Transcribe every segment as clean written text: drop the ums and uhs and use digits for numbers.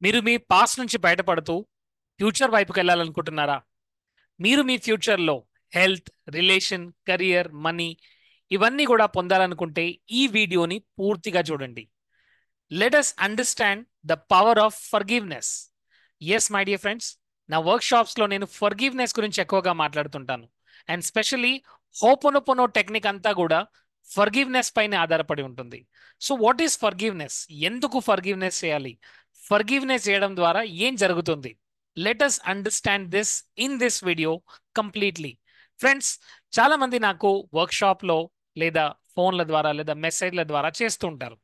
మీరు మీ పాస్ట్ నుంచి బయటపడుతూ ఫ్యూచర్ వైపుకి వెళ్ళాలనుకుంటున్నారా? మీరు మీ ఫ్యూచర్లో హెల్త్, రిలేషన్, కెరియర్, మనీ ఇవన్నీ కూడా పొందాలనుకుంటే ఈ వీడియోని పూర్తిగా చూడండి. Let us understand the power of forgiveness. Yes my dear friends, నా వర్క్షాప్స్లో నేను ఫర్గివ్నెస్ గురించి ఎక్కువగా మాట్లాడుతుంటాను. అండ్ స్పెషల్లీ హోపోనోపోనో టెక్నిక్ అంతా కూడా ఫర్గివ్నెస్ పైన ఆధారపడి ఉంటుంది. So what is forgiveness? ఎందుకు ఫర్గివ్నెస్ చేయాలి? ఫర్గివ్నెస్ చేయడం ద్వారా ఏం జరుగుతుంది? Let us understand this in this video completely. Friends, చాలా మంది నాకు వర్క్షాప్లో లేదా ఫోన్ల ద్వారా లేదా మెసేజ్ల ద్వారా చేస్తుంటారు.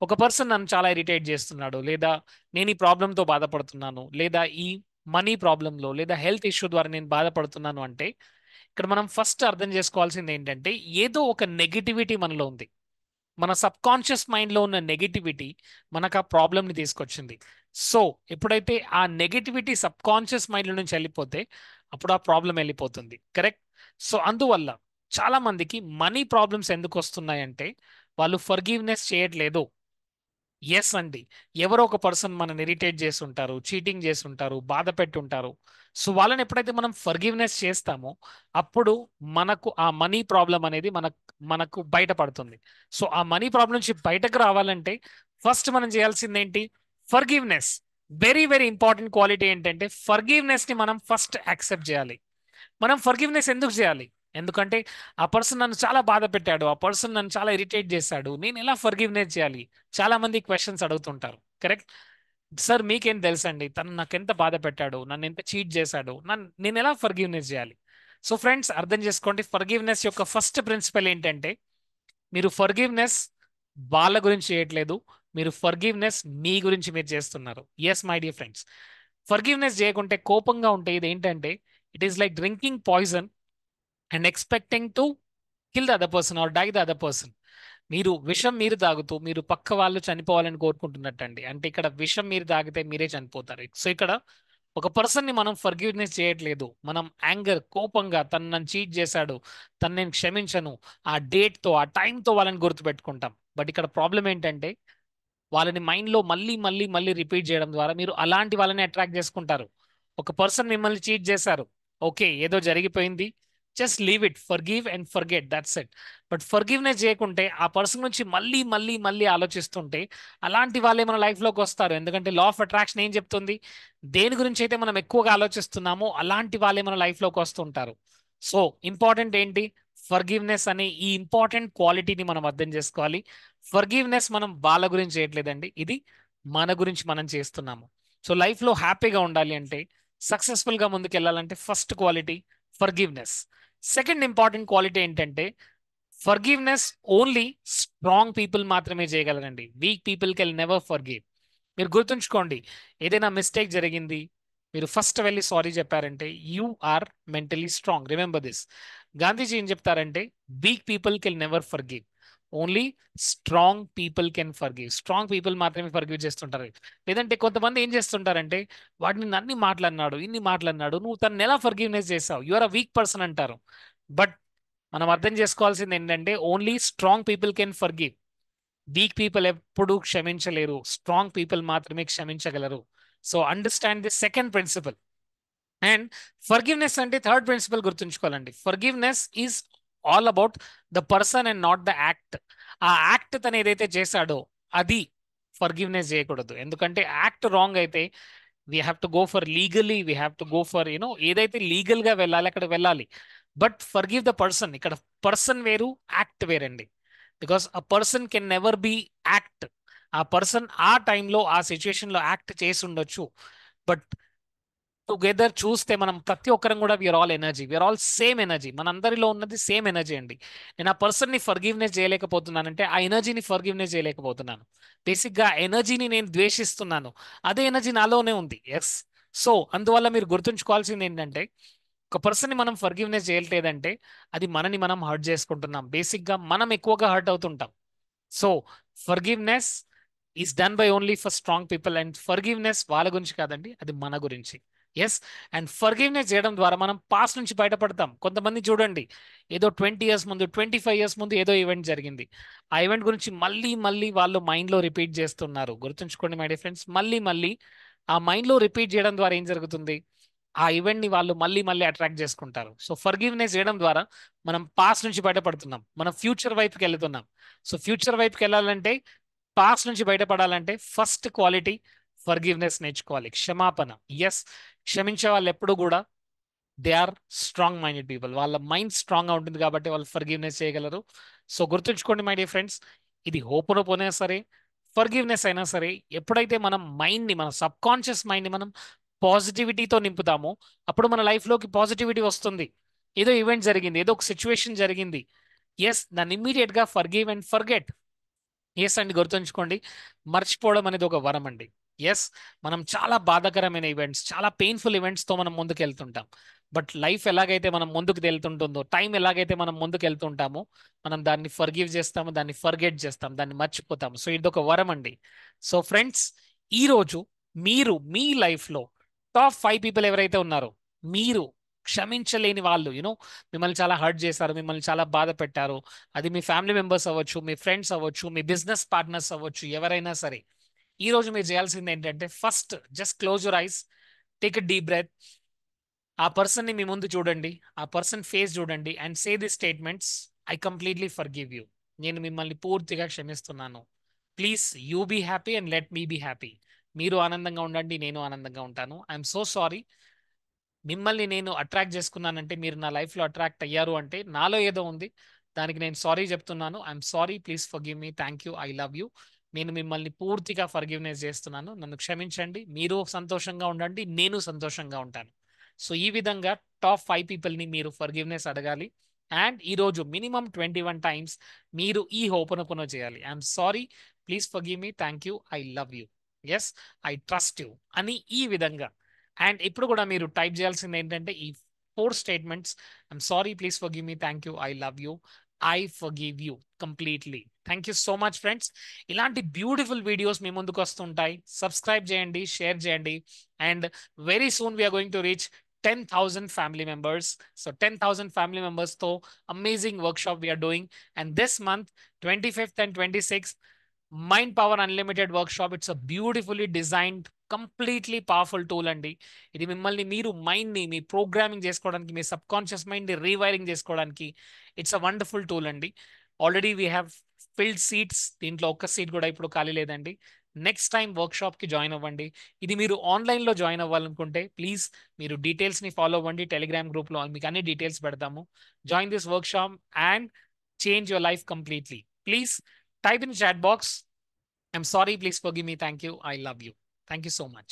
ఒక పర్సన్ నన్ను చాలా ఇరిటేట్ చేస్తున్నాడు, లేదా నేను ఈ ప్రాబ్లంతో బాధపడుతున్నాను, లేదా ఈ మనీ ప్రాబ్లంలో లేదా హెల్త్ ఇష్యూ ద్వారా నేను బాధపడుతున్నాను అంటే ఇక్కడ మనం ఫస్ట్ అర్థం చేసుకోవాల్సింది ఏంటంటే ఏదో ఒక నెగిటివిటీ మనలో ఉంది. మన సబ్ కాన్షియస్ మైండ్లో ఉన్న నెగిటివిటీ మనకు ఆ ప్రాబ్లమ్ని తీసుకొచ్చింది. సో ఎప్పుడైతే ఆ నెగిటివిటీ సబ్ కాన్షియస్ మైండ్లో నుంచి వెళ్ళిపోతే అప్పుడు ఆ ప్రాబ్లం వెళ్ళిపోతుంది. కరెక్ట్? సో అందువల్ల చాలా మందికి మనీ ప్రాబ్లమ్స్ ఎందుకు వస్తున్నాయంటే వాళ్ళు ఫర్గివ్నెస్ చేయట్లేదు. ఎస్ అండి. ఎవరో ఒక పర్సన్ మనని ఇరిటేట్ చేసి ఉంటారు, చీటింగ్ చేసి ఉంటారు, బాధ పెట్టుంటారు. సో వాళ్ళని ఎప్పుడైతే మనం ఫర్గివ్నెస్ చేస్తామో అప్పుడు మనకు ఆ మనీ ప్రాబ్లం అనేది మనకు బయటపడుతుంది. సో ఆ మనీ ప్రాబ్లం నుంచి బయటకు రావాలంటే ఫస్ట్ మనం చేయాల్సింది ఏంటి? Forgiveness. Very very important quality ఏంటంటే ఫర్గివ్నెస్ ని మనం ఫస్ట్ యాక్సెప్ట్ చేయాలి. మనం ఫర్గివ్నెస్ ఎందుకు చేయాలి? ఎందుకంటే ఆ పర్సన్ నన్ను చాలా బాధ పెట్టాడు, ఆ పర్సన్ నన్ను చాలా ఇరిటేట్ చేశాడు, నేను ఎలా ఫర్గివ్నెస్ చేయాలి? చాలా మంది క్వశ్చన్స్ అడుగుతుంటారు. కరెక్ట్? సార్ మీకేం తెలుసండి, తను నాకు ఎంత బాధ పెట్టాడు, నన్ను ఎంత చీట్ చేశాడు, నేను ఎలా ఫర్గివ్నెస్ చేయాలి? సో ఫ్రెండ్స్, అర్థం చేసుకోండి, ఫర్గివ్నెస్ యొక్క ఫస్ట్ ప్రిన్సిపల్ ఏంటంటే మీరు ఫర్గివ్నెస్ వాళ్ళ గురించి చేయట్లేదు, మీరు ఫర్గివ్నెస్ మీ గురించి మీరు చేస్తున్నారు. Yes my dear friends, forgiveness చేయకుంటే కోపంగా ఉంటే ఇది ఏంటంటే it is like drinking poison and expecting to kill the other person or die the other person. మీరు విషం మీరు తాగుతూ మీరు పక్క వాళ్ళు చనిపోవాలని కోరుకుంటున్నట్టండి. అంటే ఇక్కడ విషం మీరు తాగితే మీరే చనిపోతారు. సో ఇక్కడ ఒక పర్సన్ ని మనం ఫర్గివ్నెస్ చేయట్లేదు, మనం యాంగర్, కోపంగా తను నన్ను చీట్ చేశాడు, తను నేను క్షమించను, ఆ డేట్ తో ఆ time తో వాళ్ళని గుర్తుపెట్టుకుంటాం. బట్ ఇక్కడ ప్రాబ్లం ఏంటంటే వాళ్ళని మైండ్ లో మళ్ళీ మళ్ళీ మళ్ళీ రిపీట్ చేయడం ద్వారా మీరు అలాంటి వాళ్ళని అట్రాక్ట్ చేసుకుంటారు. ఒక పర్సన్ మిమ్మల్ని చీట్ చేశారు, ఓకే ఏదో జరిగిపోయింది, just leave it, forgive and forget, that's it. But forgiveness చేయకుంటే ఆ పర్సన్ నుంచి మళ్ళీ మళ్ళీ మళ్ళీ ఆలోచిస్తుంటే అలాంటి వాళ్ళే మన లైఫ్ లోకి వస్తారు. ఎందుకంటే లా ఆఫ్ అట్రాక్షన్ ఏం చెప్తుంది? దేని గురించి అయితే మనం ఎక్కువగా ఆలోచిస్తున్నామో అలాంటి వాళ్ళే మన లైఫ్ లోకి వస్తుంటారు. సో ఇంపార్టెంట్ ఏంటి? ఫర్గివ్నెస్ అనే ఈ ఇంపార్టెంట్ క్వాలిటీని మనం అర్థం చేసుకోవాలి. ఫర్గివ్నెస్ మనం వాళ్ళ గురించి చేయట్లేదండి, ఇది మన గురించి మనం చేస్తున్నాము. సో లైఫ్ లో హ్యాపీగా ఉండాలి అంటే, సక్సెస్ఫుల్ గా ముందుకు వెళ్ళాలంటే first quality forgiveness. Second important quality ఏంటంటే ఫర్గివ్నెస్ ఓన్లీ స్ట్రాంగ్ పీపుల్ మాత్రమే చేయగలరండి. Weak people can never forgive. మీరు గుర్తుంచుకోండి, ఏదైనా మిస్టేక్ జరిగింది, మీరు ఫస్ట్ వెళ్ళి సారీ చెప్పారంటే you are mentally strong. Remember this. Gandhiji ఏం చెప్తారంటే weak people can never forgive, only strong people can forgive. Strong people మాత్రమే ఫర్గివ్ చేస్తుంటారు. లేదంటే కొంతమంది ఏం చేస్తుంటారంటే వాడిని అన్ని మాట్లాడినాడు, ఇన్ని మాట్లాడినాడు, నువ్వు తను ఎలా ఫర్గివ్నెస్ చేసావు, you are a weak person అంటారు. బట్ మనం అర్థం చేసుకోవాల్సింది ఏంటంటే only strong people can forgive. Weak people ఎప్పుడు క్షమించలేరు, స్ట్రాంగ్ పీపుల్ మాత్రమే క్షమించగలరు. So understand the second principle. And forgiveness అంటే థర్డ్ ప్రిన్సిపల్ గుర్తుంచుకోవాలండి. Forgiveness is all about the person and not the act. ఆ యాక్ట్ తను ఏదైతే చేశాడో అది ఫర్గివ్నెస్ చేయకూడదు. ఎందుకంటే యాక్ట్ రాంగ్ అయితే we have to go for legally, we have to go for ఏదైతే లీగల్ గా వెళ్ళాలి అక్కడ వెళ్ళాలి. But forgive the person. ఇక్కడ పర్సన్ వేరు, యాక్ట్ వేరండి. Because a person can never be act. ఆ పర్సన్ ఆ టైంలో ఆ సిచ్యుయేషన్ లో యాక్ట్ చేసి ఉండొచ్చు, బట్ టుగెదర్ చూస్తే మనం ప్రతి ఒక్కరం కూడా we're all energy, we're all same energy, మనందరిలో ఉన్నది సేమ్ ఎనర్జీ అండి. నేను ఆ పర్సన్ ని ఫర్గివ్నెస్ చేయలేకపోతున్నానంటే ఆ ఎనర్జీని ఫర్గివ్నెస్ చేయలేకపోతున్నాను. బేసిక్ గా ఎనర్జీని నేను ద్వేషిస్తున్నాను, అదే ఎనర్జీ నాలోనే ఉంది. ఎస్. సో అందువల్ల మీరు గుర్తుంచుకోవాల్సింది ఏంటంటే ఒక పర్సన్ ని మనం ఫర్గివ్నెస్ చేయలేదంటే అది మనని మనం హర్ట్ చేసుకుంటున్నాం. బేసిక్ గా మనం ఎక్కువగా హర్ట్ అవుతుంటాం. So forgiveness is done by only for strong people. And forgiveness వాళ్ళ గురించి కాదండి, అది మన గురించి. ఎస్. అండ్ ఫర్గివ్నెస్ చేయడం ద్వారా మనం పాస్ట్ నుంచి బయటపడతాం. కొంతమంది చూడండి, ఏదో 20 years ముందు, 25 years ముందు ఏదో ఈవెంట్ జరిగింది, ఆ ఈవెంట్ గురించి మళ్ళీ మళ్ళీ వాళ్ళు మైండ్ లో రిపీట్ చేస్తున్నారు. గుర్తుంచుకోండి మై డియర్ ఫ్రెండ్స్, మళ్ళీ మళ్ళీ ఆ మైండ్లో రిపీట్ చేయడం ద్వారా ఏం జరుగుతుంది, ఆ ఈవెంట్ ని వాళ్ళు మళ్ళీ మళ్ళీ అట్రాక్ట్ చేసుకుంటారు. సో ఫర్గివ్నెస్ చేయడం ద్వారా మనం పాస్ట్ నుంచి బయటపడుతున్నాం, మనం ఫ్యూచర్ వైపుకి వెళ్తున్నాం. సో ఫ్యూచర్ వైపుకి వెళ్ళాలంటే, పాస్ట్ నుంచి బయటపడాలంటే ఫస్ట్ క్వాలిటీ ఫర్గివ్నెస్ నేర్చుకోవాలి, క్షమాపణ. ఎస్, క్షమించే వాళ్ళు ఎప్పుడు కూడా they are strong minded people. వాళ్ళ మైండ్ స్ట్రాంగ్ గా ఉంటుంది కాబట్టి వాళ్ళు ఫర్గివ్నెస్ చేయగలరు. సో గుర్తుంచుకోండి మై డియర్ ఫ్రెండ్స్, ఇది హోపోనోపోనే సరే, ఫర్గివ్నెస్ అయినా సరే, ఎప్పుడైతే మనం మైండ్ ని, మన సబ్ కాన్షియస్ మైండ్ ని మనం పాజిటివిటీతో నింపుతామో, అప్పుడు మన లైఫ్ లోకి పాజిటివిటీ వస్తుంది. ఏదో ఈవెంట్ జరిగింది, ఏదో ఒక సిచ్యువేషన్ జరిగింది, ఎస్, దాన్ని ఇమ్మీడియట్ గా ఫర్గివ్ అండ్ ఫర్గెట్. ఎస్ అండి, గుర్తుంచుకోండి, మర్చిపోవడం అనేది ఒక వరం అండి. ఎస్, మనం చాలా బాధాకరమైన ఈవెంట్స్, చాలా పెయిన్ఫుల్ ఈవెంట్స్ తో మనం ముందుకు వెళ్తుంటాం. బట్ లైఫ్ ఎలాగైతే మనం ముందుకు వెళ్తుంటుందో, టైం ఎలాగైతే మనం ముందుకు వెళ్తుంటామో, మనం దాన్ని ఫర్గివ్ చేస్తాము, దాన్ని ఫర్గెట్ చేస్తాం, దాన్ని మర్చిపోతాము. సో ఇది ఒక వరం అండి. సో ఫ్రెండ్స్, ఈ రోజు మీరు మీ లైఫ్ లో టాప్ 5 పీపుల్ ఎవరైతే ఉన్నారో, మీరు క్షమించలేని వాళ్ళు, మిమ్మల్ని చాలా హర్ట్ చేశారు, మిమ్మల్ని చాలా బాధ పెట్టారు, అది మీ ఫ్యామిలీ మెంబర్స్ అవ్వచ్చు, మీ ఫ్రెండ్స్ అవ్వచ్చు, మీ బిజినెస్ పార్ట్నర్స్ అవ్వచ్చు, ఎవరైనా సరే, ఈ రోజు మీరు చేయాల్సింది ఏంటంటే, first just close your eyes, take a deep breath, ఆ పర్సన్ ని మీ ముందు చూడండి, ఆ పర్సన్ ఫేస్ చూడండి, and say the statements: I completely forgive you. నేను మిమ్మల్ని పూర్తిగా క్షమిస్తున్నాను. Please you be happy and let me be happy. మీరు ఆనందంగా ఉండండి, నేను ఆనందంగా ఉంటాను. ఐఎమ్ సో సారీ, మిమ్మల్ని నేను అట్రాక్ట్ చేసుకున్నానంటే, మీరు నా లైఫ్లో అట్రాక్ట్ అయ్యారు అంటే నాలో ఏదో ఉంది, దానికి నేను సారీ చెప్తున్నాను. I'm sorry, please forgive me, thank you, I love you. నేను మిమ్మల్ని పూర్తిగా ఫర్గివ్నెస్ చేస్తున్నాను, నన్ను క్షమించండి, మీరు సంతోషంగా ఉండండి, నేను సంతోషంగా ఉంటాను. సో ఈ విధంగా టాప్ 5 పీపుల్ని మీరు ఫర్గివ్నెస్ అడగాలి. అండ్ ఈరోజు మినిమం 21 టైమ్స్ మీరు ఈ హోపనోపనో చేయాలి: I'm sorry, please forgive me, thank you, I love you, yes, I trust you అని, ఈ విధంగా. అండ్ ఇప్పుడు కూడా మీరు టైప్ చేయాల్సింది ఏంటంటే, ఈ 4 statements: I'm sorry, please forgive me, thank you, I love you, I forgive you completely. Thank you so much friends. ఇలాంటి బ్యూటిఫుల్ వీడియోస్ మీ ముందుకు వస్తుంటాయి. సబ్స్క్రైబ్ చేయండి, షేర్ చేయండి. And very soon we're going to reach 10,000 family members. So 10,000 family మెంబర్స్తో amazing workshop we're doing. And this month 25th and 26th, mind power unlimited workshop. It's a beautifully designed, completely powerful tool అండి. ఇది మిమ్మల్ని, మీరు మైండ్ని మీ programming చేసుకోవడానికి, మీ subconscious మైండ్ని రీవైరింగ్ చేసుకోవడానికి ఇట్స్ అ వండర్ఫుల్ టూల్ అండి. Already we have filled seats, దీంట్లో ఒక్క సీట్ కూడా ఇప్పుడు ఖాళీ లేదండి. నెక్స్ట్ టైం వర్క్షాప్కి జాయిన్ అవ్వండి. ఇది మీరు ఆన్లైన్లో జాయిన్ అవ్వాలనుకుంటే ప్లీజ్ మీరు డీటెయిల్స్ని ఫాలో అవ్వండి. టెలిగ్రామ్ గ్రూప్లో మీకు అన్ని డీటెయిల్స్ పెడతాము. Join this workshop and change your life completely. Please type in the chat box: I'm sorry, please forgive me, thank you, I love you. Thank you so much.